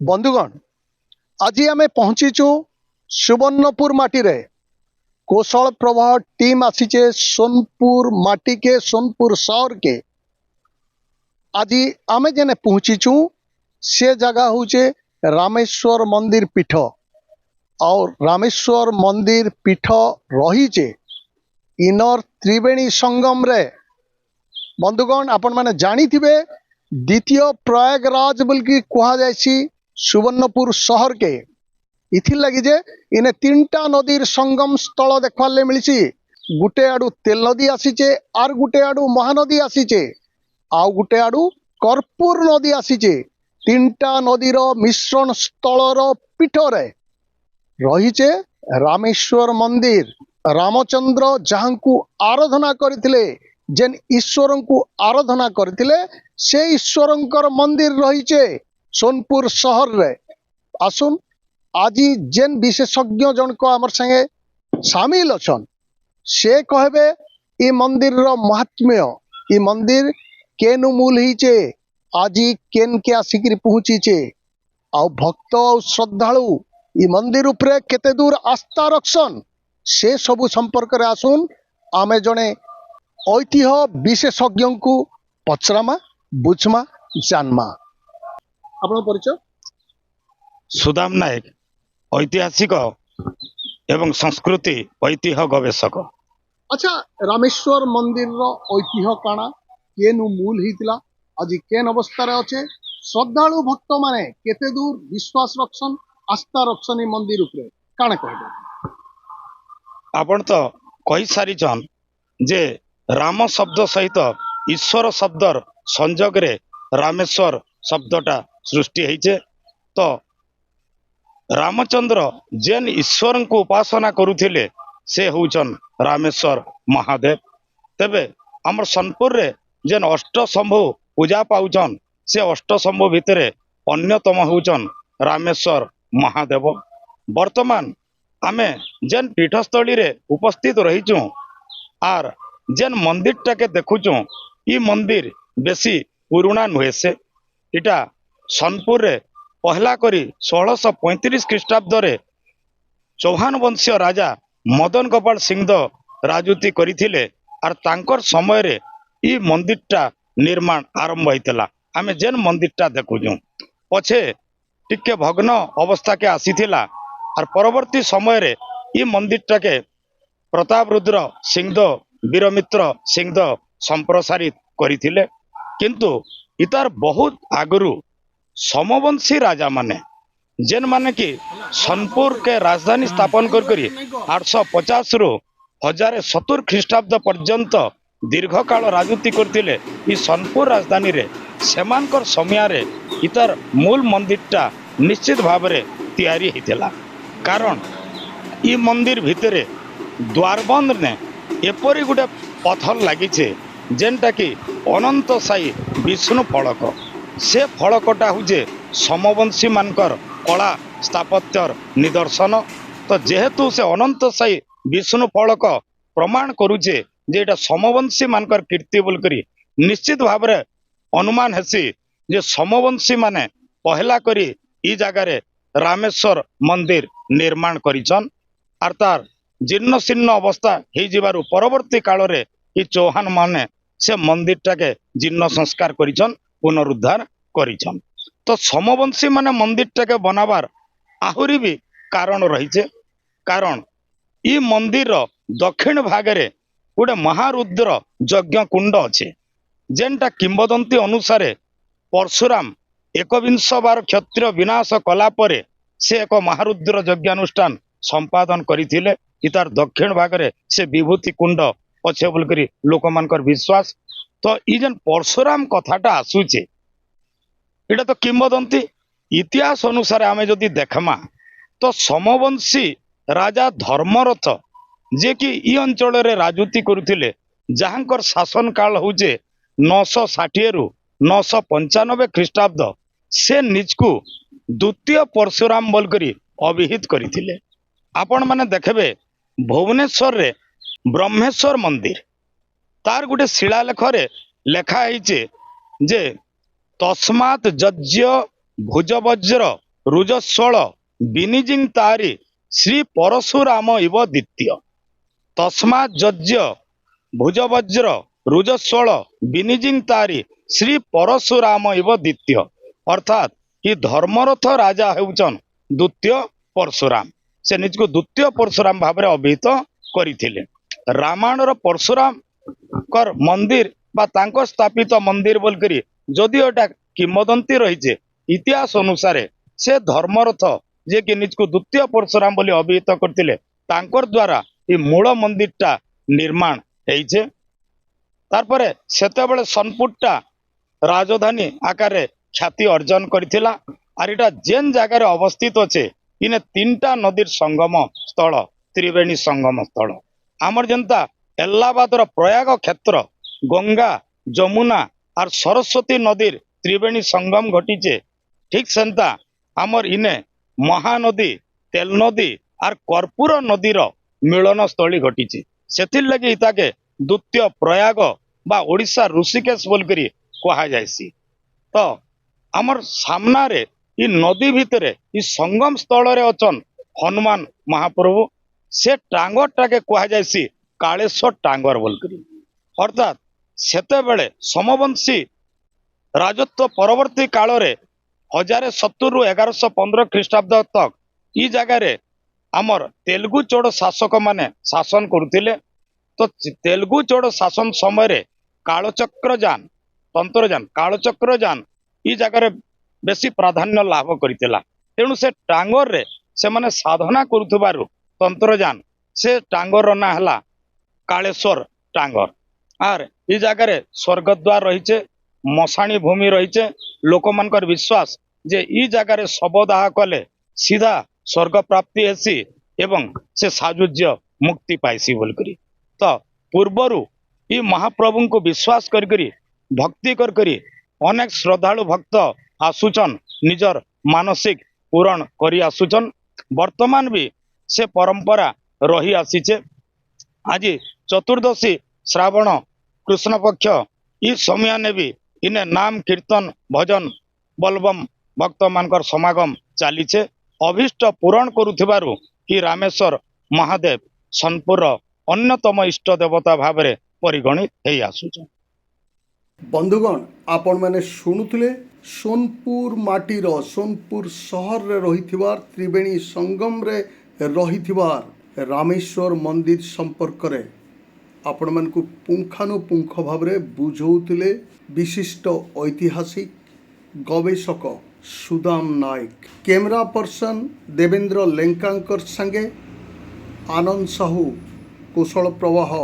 बंधुगण आज आम पहुंचीचु सुवर्णपुर माटी रे कौशल प्रभा टीम आसीचे सोनपुर माटी के सोनपुर शहर के। आज आम जेने पहुंचीचु से जगह होचे रामेश्वर मंदिर पीठ और रामेश्वर मंदिर पीठ रहीचे इनर त्रिवेणी संगम रे। बंधुगण आपण माने जानी थिबे द्वितीय प्रयागराज बोल की कहा जायसी सुवर्णपुर शहर के। इथिर लगी जे इने तीनटा नदीर संगम स्थल देखवार मिली। गुटे आड़ू तेल नदी आसीचे आर गुटे आड़ू महानदी आसीचे आउ गुटे आड़ू कर्पूर नदी आसीचे। तीनटा नदीर मिश्रण स्थलर पीठरे रहीचे रामेश्वर मंदिर। रामचंद्र जहांकु आराधना करथिले जेन ईश्वर को आराधना करथिले से ईश्वरंकर मंदिर रहीचे सोनपुर शहर रे। आसुन आज जेन विशेषज्ञ जनक आमर संगे सामिल अछन से कहबे ई मंदिर रो महात्म्य, ई मंदिर केनु मूल हिचे, आज केन के आसिक पहुंचीचे आ भक्त और श्रद्धालु ई मंदिर उपरे केते दूर आस्था रखसन से सबु संपर्क रे आसुन आमे जने ऐतिह्य विशेषज्ञ को पचरामा बुझमा जानमा। आपन परिचय? सुदाम नायक, ऐतिहासिक एवं संस्कृति ऐतिह्य गवेषक। अच्छा, रामेश्वर मंदिर रो ऐतिह्य काना केनु मूल हितला आज केन अवस्था रे अछि, श्रद्धालु भक्त माने केते दूर विश्वास रखसन आस्था रखसन ई मंदिर उपरे काना कहबे? आपण तो कहि सारी छन जे राम शब्द सहित ईश्वर शब्दर संजोग रे रामेश्वर शब्दटा सृष्टि होइछे। तो रामचंद्र जेन ईश्वर को उपासना करुथिले से होचन रामेश्वर महादेव। तेबे हमर सोनपुर रे जेन अष्टशंभु पूजा पाउछन से अष्टशंभु भितरे अन्यतम होचन रामेश्वर महादेव। वर्तमान आमे जेन पीठस्थली रे उपस्थित रहीचु आर जेन मंदिर टाके देखुचु ई मंदिर बेसी पुराना नुहे से। इटा सोनपुर रे पहला करी 1635 ख्रीष्टाब्द रे चौहान वंशीय राजा मदन गोपाल सिंह राजूती करिथिले आर तांकर समय रे ई मंदिरटा निर्माण आरंभ होइतला। आमे जेन मंदिरटा देखुचु पछे टिके भग्न अवस्था के आसीथिला आर परवर्ती समय रे ई मंदिरटा के प्रताप रुद्र सिंह वीरमित्र सिंह संप्रसारित करिथिले। किंतु इतार बहुत आगरु समवंशी राजा माने जेन माने कि सोनपुर के राजधानी स्थापन करी 850 रु 1070 ख्रीष्टाब्द पर्यंत दीर्घ काल राजूती करथिले ई सोनपुर राजधानी रे। सेमानकर समय रे इतार मूल मंदिरटा निश्चित भाव रे तैयारी हितेला। कारण ई मंदिर भितरे द्वारबंद ने एपरी गुटे पथर लागिछे जेनटा कि अनंत साई विष्णु फलक। से फलकटा हुजे समवंशी मानकर कला स्थापत्यर निदर्शन। तो जेहेतु से अनंत साई विष्णु फलक प्रमाण करुचे जे एटा समवंशी मानकर कीर्ति बोल करी निश्चित भाव रे अनुमान हेसी जे समवंशी माने पहला करी ई जगह रे रामेश्वर मंदिर निर्माण करिछन आर तार जीर्ण शीर्ण अवस्था ही जिबारु परवर्ती काल रे ई चौहान माने से मंदिर टाके जीर्ण संस्कार करिछन पुनरुद्धार करिछन। तो समवंशी माने मंदिर टाके बनाबार आहुरी भी कारण रहीचे। कारण ई मंदिर दक्षिण भागरे गोटे महारुद्र यज्ञ कुंड अच्छे जेनटा किंबदंती अनुसार परशुराम 21 बार क्षत्रिय विनाश कला परे से एक महारुद्र यज्ञानुष्ठान संपादन करथिले। इतार दक्षिण भागरे से विभूति कुंड अच्छे बोल करी लोक मानकर विश्वास। तो ई जेन परशुराम कथाटा आसुचे इटा तो किंबदंती इतिहास अनुसार आमे जदि देखमा तो समवंशी राजा धर्मरथ जे कि ई अंचल रे राजूती करुथिले जहांकर शासन काल होचे 960 रु 995 ख्रीष्टाब्द से निजकु द्वितीय परशुराम बोल करी अभिहित करिथिले। आपण माने देखबे भुवनेश्वर रे ब्रह्मेश्वर मंदिर तार गोटे शिलालेख रे लेखा है जे तस्मात् यज्ञ भुजवज्र रुजस्वल विनिजिंग तारी श्री परशुराम इव द्वितीय तस्मा यज्ञ भुजवज्र रुजस्वल विनिजिंग तारी श्री परशुराम इव द्वितीय अर्थात कि धर्मरथ राजा हेउचन द्वितीय परशुराम से निजको द्वितीय परशुराम भाव में अभिहित करथिले। रामायण परशुराम कर मंदिर बा तांको स्थापित मंदिर बोलकरी जदि एटा किंवदंती रही इतिहास अनुसार से धर्मरथ जे कि निजको द्वितीय परशुराम बोली अभिहित करथिले तांकर द्वारा ये मूल मंदिरटा निर्माण हेइछे। तारपरे सेतेबेले सोनपुरटा राजधानी आकार ख्याति अर्जन करथिला आर इटा जेन जगार अवस्थित अच्छे इने तीनटा नदीर संगम स्थल त्रिवेणी संगम स्थल आमर जनता एलाहाबाद प्रयाग क्षेत्र गंगा जमुना और सरस्वती नदीर त्रिवेणी संगम घटीचे ठीक सेंता आमर इने महानदी तेल नदी और कर्पूर नदीर मिलन स्थली घटीचे सेथिर लगी इताके द्वितीय प्रयाग बा ओडिशा ऋषिकेश बोलकरी कहा जायसी। तो आमर सामना रे इ नदी भितरे इ संगम स्थल रे अचन हनुमान महाप्रभु से टांगर टाके कहा जायसी कालेश्वर टांगर बोलकरी अर्थात सेतेबेले समवंशी राजत्व परवर्ती काल रे 1070 रु 1115 ख्रीष्टाब्द तक इ जगह आमर तेलुगु चोड़ शासक माने शासन करुथिले। तो तेलुगु चोड़ शासन समय रे कालचक्रजान तंत्रजान कालचक्रजान इ जगह बेसी प्राधान्य लाभ करथिला तेणु से टांगर रे से माने साधना करुथबारु तंत्रजान से टांगर रो ना हला कालेश्वर टांगर आर इ जगह स्वर्गद्वार रहीचे मशाणी भूमि रहीचे लोकमानकर विश्वास जे इ जगह शवदाह कले सीधा स्वर्ग प्राप्ति हेसी एवं से साजुज्य मुक्ति पाइसी बोलकरी। तो पूर्वरु इ महाप्रभु को विश्वास करी भक्ति करी अनेक श्रद्धालु भक्त आसुचन निजर मानसिक पूरण करी आसुचन वर्तमान भी से परंपरा रही आसीचे। आज चतुर्दशी श्रावण कृष्ण पक्ष इ समय ने भी इने नाम कीर्तन भजन बलबम भक्त मानकर समागम चलीचे अभिष्ट पूरण करुथिबारु कि रामेश्वर महादेव सोनपुर अन्यतम इष्ट देवता भाव में परिगणित हो आसुचन। बंधुगण आपण मैंने शुणुले सोनपुर माटीर सोनपुर सहर रे रहिथिबार त्रिवेणी संगम रे रहिथिबार रामेश्वर मंदिर संपर्क रे आपण मानकु पुंखानुपुंख भाव रे बुझौतिले विशिष्ट ऐतिहासिक गवेषक सुदाम नायक कैमरा पर्सन देवेंद्र लेंकांकर संगे आनंद साहू कुशल प्रवाह।